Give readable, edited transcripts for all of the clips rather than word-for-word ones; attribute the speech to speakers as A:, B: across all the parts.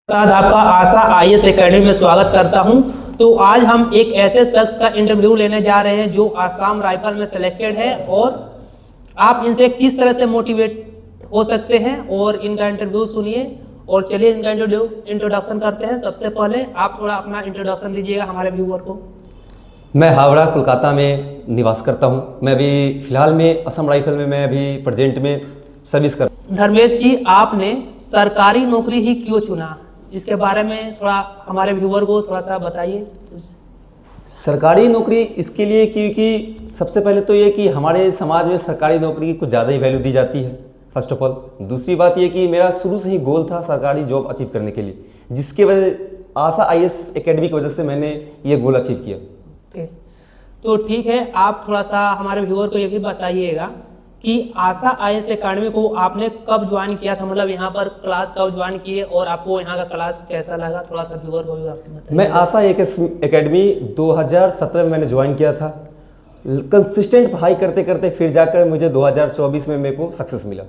A: साथ आपका आशा IAS academy में स्वागत करता हूं। तो आज हम एक ऐसे शख्स का इंटरव्यू लेने जा रहे हैं जो आसाम राइफल में सिलेक्टेड है और आप इनसे किस तरह से मोटिवेट हो सकते हैं और इनका इंटरव्यू सुनिए। और चलिए इनका इंट्रोडक्शन करते हैं। सबसे पहले आप थोड़ा अपना इंट्रोडक्शन दीजिएगा हमारे व्यूअर को।
B: मैं हावड़ा कोलकाता में निवास करता हूं। मैं अभी फ़िलहाल में असम राइफल में मैं अभी प्रेजेंट में सर्विस कर।
A: धर्मेश जी, आपने सरकारी नौकरी ही क्यों चुना, इसके बारे में थोड़ा हमारे व्यूअर को थोड़ा सा बताइए।
B: सरकारी नौकरी इसके लिए क्योंकि सबसे पहले तो ये कि हमारे समाज में सरकारी नौकरी की कुछ ज़्यादा ही वैल्यू दी जाती है, फर्स्ट ऑफ ऑल। दूसरी बात ये कि मेरा शुरू से ही गोल था सरकारी जॉब अचीव करने के लिए, जिसके वजह आशा आईएएस एकेडमी की वजह से मैंने ये गोल अचीव किया।
A: ओके, तो ठीक है, आप थोड़ा सा हमारे व्यूअर को ये भी बताइएगा कि आशा आईएएस एकेडमी को आपने कब ज्वाइन किया था, मतलब यहाँ पर क्लास कब ज्वाइन किए और आपको यहाँ का क्लास कैसा लगा, थोड़ा सा व्यूअर को भी आप बताइए।
B: मैं आशा एकेडमी 2017 में मैंने ज्वाइन किया था। कंसिस्टेंट पढ़ाई करते करते फिर जाकर मुझे 2024 में मेरे को सक्सेस मिला।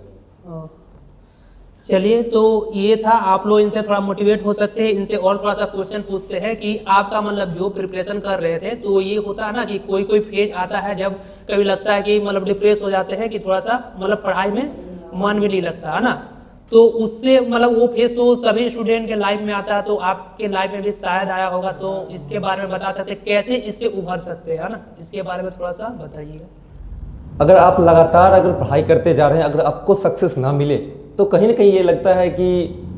A: चलिए, तो ये था, आप लोग इनसे थोड़ा मोटिवेट हो सकते हैं। इनसे और थोड़ा सा क्वेश्चन पूछते हैं कि आपका मतलब जो प्रिपरेशन कर रहे थे, तो ये होता है ना कि कोई कोई फेज आता है जब कभी लगता है कि मतलब डिप्रेस हो जाते हैं कि थोड़ा सा मतलब पढ़ाई में मन भी नहीं लगता है ना, तो उससे मतलब वो फेज तो सभी स्टूडेंट के लाइफ में आता है, तो आपके लाइफ में भी शायद आया होगा। तो इसके बारे में बता सकते हैं कैसे इससे उभर सकते हैं ना, इसके बारे में थोड़ा सा बताइएगा।
B: अगर आप लगातार अगर पढ़ाई करते जा रहे हैं, अगर आपको सक्सेस ना मिले तो कहीं ना कहीं ये लगता है कि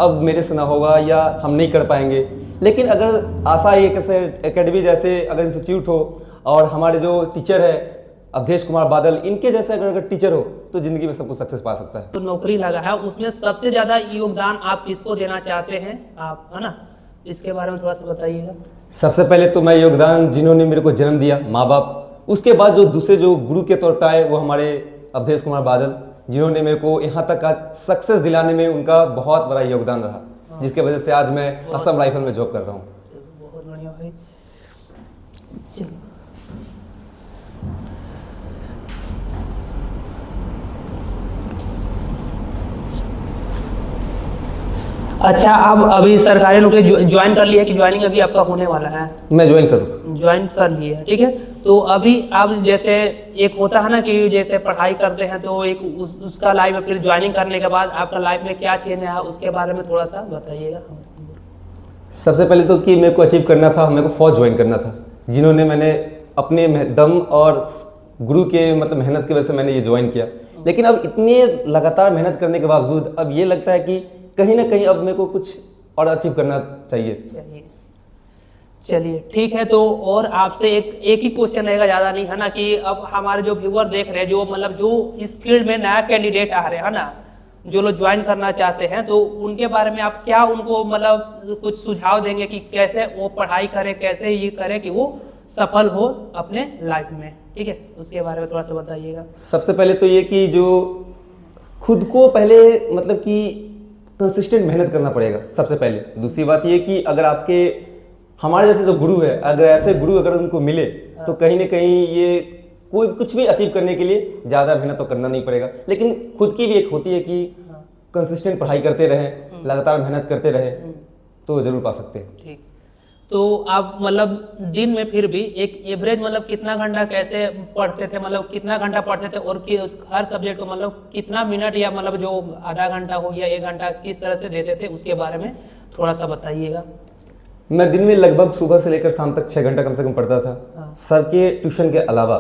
B: अब मेरे से ना होगा या हम नहीं कर पाएंगे। लेकिन अगर आशा एकेडमी जैसे अगर इंस्टीट्यूट हो और हमारे जो टीचर है अवधेश कुमार बादल, इनके जैसे अगर टीचर हो तो ज़िंदगी में सब कुछ सक्सेस पा सकता है।
A: तो नौकरी लगा है, उसमें सबसे ज़्यादा योगदान आप किसको देना चाहते हैं आप, है ना, इसके बारे में थोड़ा सा बताइएगा। सबसे
B: पहले तो मैं योगदान जिन्होंने मेरे को जन्म दिया, माँ बाप। उसके बाद जो दूसरे जो गुरु के तौर पर आए वो हमारे अवधेश कुमार बादल, जिन्होंने मेरे को यहाँ तक का सक्सेस दिलाने में उनका बहुत बड़ा योगदान रहा, जिसके वजह से आज मैं असम राइफल में जॉब कर रहा हूँ।
A: बहुत बढ़िया भाई। चलो, अच्छा, आप अभी सरकारी नौकरी ज्वाइन कर लिया कि ज्वाइनिंग अभी आपका होने वाला है?
B: मैं ज्वाइन कर
A: लिए, ठीक है। तो अभी आप जैसे एक होता है ना कि जैसे पढ़ाई करते हैं तो एक उसका लाइफ में फिर ज्वाइनिंग करने के बाद आपका लाइफ में क्या चेंज है, उसके बारे में थोड़ा सा बताइएगा।
B: सबसे पहले तो कि मेरे को अचीव करना था, मेरे को फौज ज्वाइन करना था, जिन्होंने मैंने अपने दम और गुरु के मतलब मेहनत की वजह से मैंने ये ज्वाइन किया। लेकिन अब इतने लगातार मेहनत करने के बावजूद अब ये लगता है कि कहीं ना कहीं अब मेरे को कुछ और अचीव करना चाहिए।
A: चलिए ठीक है, तो और आपसे एक ही क्वेश्चन रहेगा, ज़्यादा नहीं, है ना, कि अब हमारे जो व्यूअर देख रहे हैं, जो मतलब जो इस फील्ड में नया कैंडिडेट आ रहे हैं ना, जो लोग ज्वाइन करना चाहते हैं, तो उनके बारे में आप क्या उनको मतलब कुछ सुझाव देंगे कि कैसे वो पढ़ाई करे, कैसे ये करे कि वो सफल हो अपने लाइफ में, ठीक है, उसके बारे में थोड़ा सा बताइएगा।
B: सबसे पहले तो ये कि जो खुद को पहले मतलब कि कंसिस्टेंट मेहनत करना पड़ेगा सबसे पहले। दूसरी बात ये कि अगर आपके हमारे जैसे जो गुरु है, अगर ऐसे गुरु अगर उनको मिले तो कहीं ना कहीं ये कोई कुछ भी अचीव करने के लिए ज़्यादा मेहनत तो करना नहीं पड़ेगा। लेकिन खुद की भी एक होती है कि कंसिस्टेंट पढ़ाई करते रहें, लगातार मेहनत करते रहें तो ज़रूर पा सकते हैं।
A: ठीक, तो आप मतलब दिन में फिर भी एक एवरेज मतलब कितना घंटा कैसे पढ़ते थे, मतलब कितना घंटा पढ़ते थे और कि हर सब्जेक्ट को मतलब कितना मिनट या मतलब जो आधा घंटा हो गया 1 घंटा किस तरह से देते थे, उसके बारे में थोड़ा सा बताइएगा।
B: मैं दिन में लगभग सुबह से लेकर शाम तक 6 घंटा कम से कम पढ़ता था, सर के ट्यूशन के अलावा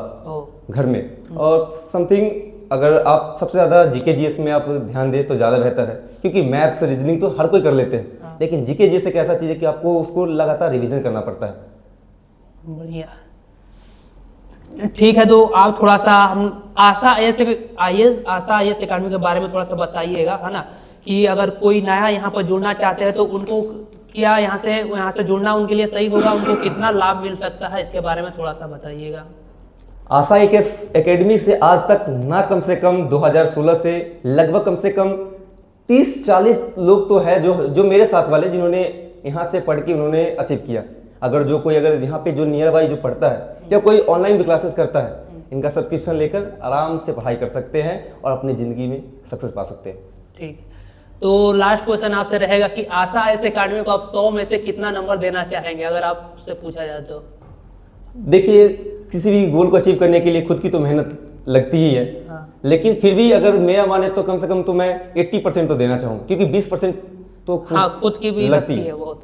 B: घर में। और समथिंग अगर आप सबसे ज़्यादा जीके जीएस में आप ध्यान दें तो ज़्यादा बेहतर है, क्योंकि मैथ्स रीजनिंग तो हर कोई कर लेते हैं, लेकिन जीके जीएस एक ऐसा चीज़ है कि आपको उसको लगातार रिवीजन करना पड़ता है।
A: बढ़िया, ठीक है, तो आप थोड़ा सा हम आशा आईएएस एकेडमी के बारे में थोड़ा सा बताइएगा, है ना, कि अगर कोई नया यहाँ पर जुड़ना चाहते हैं तो उनको क्या यहाँ से जुड़ना उनके लिए सही होगा, उनको कितना लाभ मिल सकता है, इसके बारे में थोड़ा सा बताइएगा।
B: आशा एकेडमी से आज तक ना कम से कम 2016 से लगभग कम से कम 30-40 लोग तो है जो मेरे साथ वाले, जिन्होंने यहाँ से पढ़ के उन्होंने अचीव किया। अगर यहाँ पे जो नियर बाई जो पढ़ता है या कोई ऑनलाइन भी क्लासेस करता है, इनका सब्सक्रिप्शन लेकर आराम से पढ़ाई कर सकते हैं और अपनी ज़िंदगी में सक्सेस पा सकते हैं।
A: ठीक, तो लास्ट क्वेश्चन आपसे रहेगा कि आशा आईएएस एकेडमी को आप 100 में से कितना नंबर देना चाहेंगे, अगर आपसे पूछा जाए तो?
B: देखिए, किसी भी गोल को अचीव करने के लिए खुद की तो मेहनत लगती ही है।
A: हाँ।
B: लेकिन फिर भी अगर मेरा माने तो कम से कम तो मैं 80% तो देना चाहूँगा, क्योंकि 20% तो
A: खुद की भी लगती है बहुत।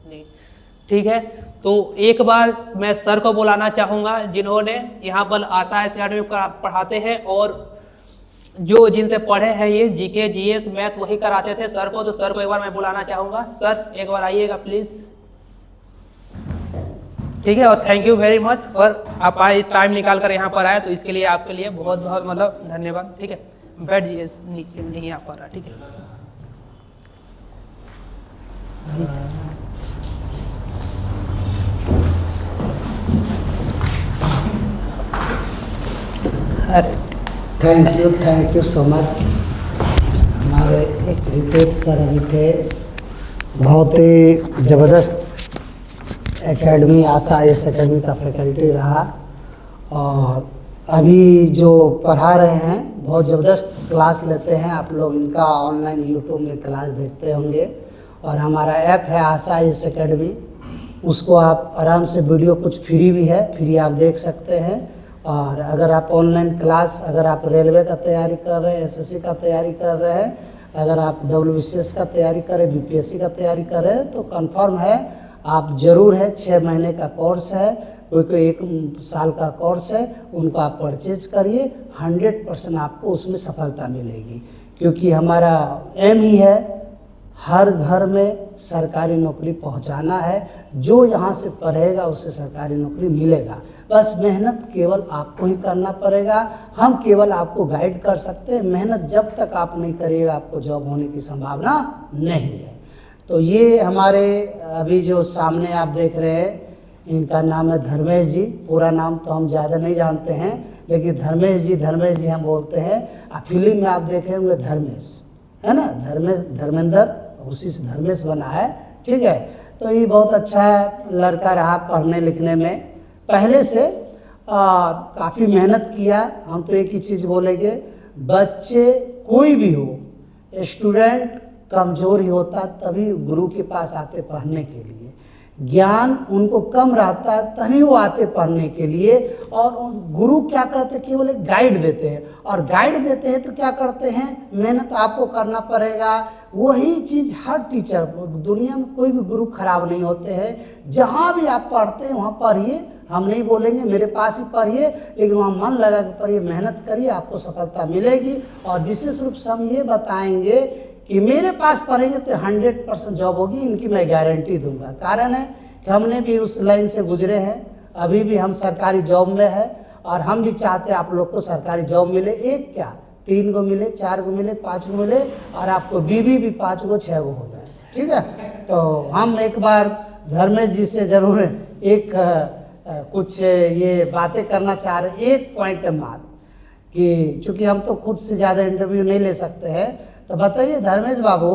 A: नहीं, ठीक है, तो एक बार मैं सर को बुलाना चाहूँगा जिन्होंने यहाँ पर आशा आईएएस एकेडमी पढ़ाते हैं, और जो जिनसे पढ़े हैं ये जीके जीएस मैथ वही कराते थे सर को, तो सर को एक बार मैं बुलाना चाहूँगा। सर एक बार आइएगा प्लीज़। ठीक है, और थैंक यू वेरी मच, और आप आए टाइम निकाल कर यहाँ पर आए, तो इसके लिए आपके लिए बहुत बहुत मतलब धन्यवाद। ठीक है, बैठ जाइए, नीचे नहीं यहाँ पर, ठीक है।
C: Thank you so much. हमारे एक रितेश सर अभी थे, बहुत ही ज़बरदस्त एकेडमी आशा आईएएस एकेडमी का फैकल्टी रहा, और अभी जो पढ़ा रहे हैं बहुत ज़बरदस्त क्लास लेते हैं। आप लोग इनका ऑनलाइन यूट्यूब में क्लास देखते होंगे, और हमारा ऐप है आशा आईएएस एकेडमी, उसको आप आराम से वीडियो कुछ फ्री भी है, फ्री आप देख सकते हैं। और अगर आप ऑनलाइन क्लास, अगर आप रेलवे का तैयारी कर रहे हैं, एसएससी का तैयारी कर रहे हैं, अगर आप डब्ल्यूबीसीएस का तैयारी कर रहे हैं, बीपीएससी का तैयारी कर रहे हैं, तो कंफर्म है आप ज़रूर है। 6 महीने का कोर्स है, कोई 1 साल का कोर्स है, उनको आप परचेज करिए, 100% आपको उसमें सफलता मिलेगी। क्योंकि हमारा एम ही है हर घर में सरकारी नौकरी पहुंचाना है। जो यहाँ से पढ़ेगा उसे सरकारी नौकरी मिलेगा, बस मेहनत केवल आपको ही करना पड़ेगा। हम केवल आपको गाइड कर सकते हैं, मेहनत जब तक आप नहीं करिएगा आपको जॉब होने की संभावना नहीं है। तो ये हमारे अभी जो सामने आप देख रहे हैं, इनका नाम है धर्मेश जी। पूरा नाम तो हम ज़्यादा नहीं जानते हैं, लेकिन धर्मेश जी हम बोलते हैं। फिल्म में आप देखे होंगे धर्मेश, है ना, धर्मेंद्र, उसी से धर्मेश बना है। ठीक है, तो ये बहुत अच्छा लड़का रहा पढ़ने लिखने में, पहले से काफ़ी मेहनत किया। हम तो एक ही चीज़ बोलेंगे, बच्चे कोई भी हो, स्टूडेंट कमज़ोर ही होता तभी गुरु के पास आते पढ़ने के लिए। ज्ञान उनको कम रहता है तभी वो आते पढ़ने के लिए। और गुरु क्या करते हैं, केवल एक गाइड देते हैं, और गाइड देते हैं तो क्या करते हैं, मेहनत आपको करना पड़ेगा। वही चीज़ हर टीचर, दुनिया में कोई भी गुरु खराब नहीं होते हैं। जहाँ भी आप पढ़ते हैं वहाँ पढ़िए, हम नहीं बोलेंगे मेरे पास ही पढ़िए, लेकिन वहाँ मन लगा के पढ़िए, मेहनत करिए, आपको सफलता मिलेगी। और विशेष रूप से हम ये बताएंगे कि मेरे पास पढ़ेंगे तो 100% जॉब होगी, इनकी मैं गारंटी दूंगा। कारण है कि हमने भी उस लाइन से गुजरे हैं, अभी भी हम सरकारी जॉब में है, और हम भी चाहते हैं आप लोग को सरकारी जॉब मिले। एक क्या, 3 को मिले, 4 को मिले, 5 को मिले, और आपको बीवी भी 5 को 6 को हो जाए। ठीक है, तो हम एक बार धर्मेश जी से जरूर एक कुछ ये बातें करना चाह रहे हैं। एक पॉइंट है बात कि चूँकि हम तो खुद से ज़्यादा इंटरव्यू नहीं ले सकते हैं, तो बताइए धर्मेश बाबू,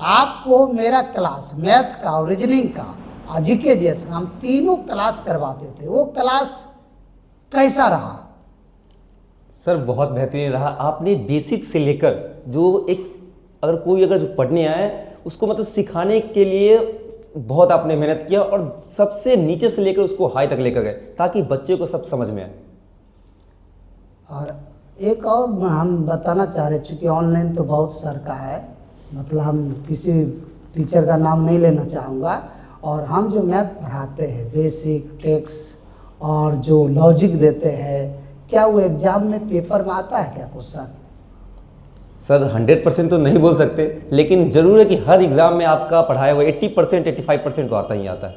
C: आपको मेरा क्लास मैथ का और रीजनिंग का और जीके जैसे हम तीनों क्लास करवाते थे, वो क्लास कैसा रहा?
B: सर बहुत बेहतरीन रहा। आपने बेसिक से लेकर जो एक, अगर कोई अगर जो पढ़ने आए उसको मतलब सिखाने के लिए बहुत आपने मेहनत किया, और सबसे नीचे से लेकर उसको हाई तक लेकर गए ताकि बच्चे को सब समझ में आए।
C: और एक और हम बताना चाह रहे, चूँकि ऑनलाइन तो बहुत सर का है, मतलब हम किसी टीचर का नाम नहीं लेना चाहूँगा, और हम जो मैथ पढ़ाते हैं बेसिक टेक्स और जो लॉजिक देते हैं, क्या वो एग्ज़ाम में पेपर में आता है क्या क्वेश्चन?
B: सर 100% तो नहीं बोल सकते, लेकिन ज़रूर है कि हर एग्ज़ाम में आपका पढ़ाया हुआ 80% 85% तो आता ही आता है।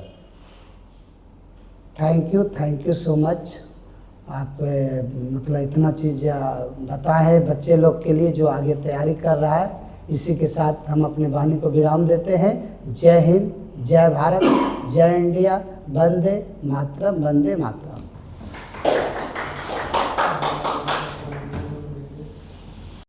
C: Thank you so much. आप मतलब इतना चीज़ बताए हैं बच्चे लोग के लिए जो आगे तैयारी कर रहा है। इसी के साथ हम अपने वाणी को विराम देते हैं। जय हिंद, जय भारत, जय इंडिया, वंदे मातरम, वंदे मातरम।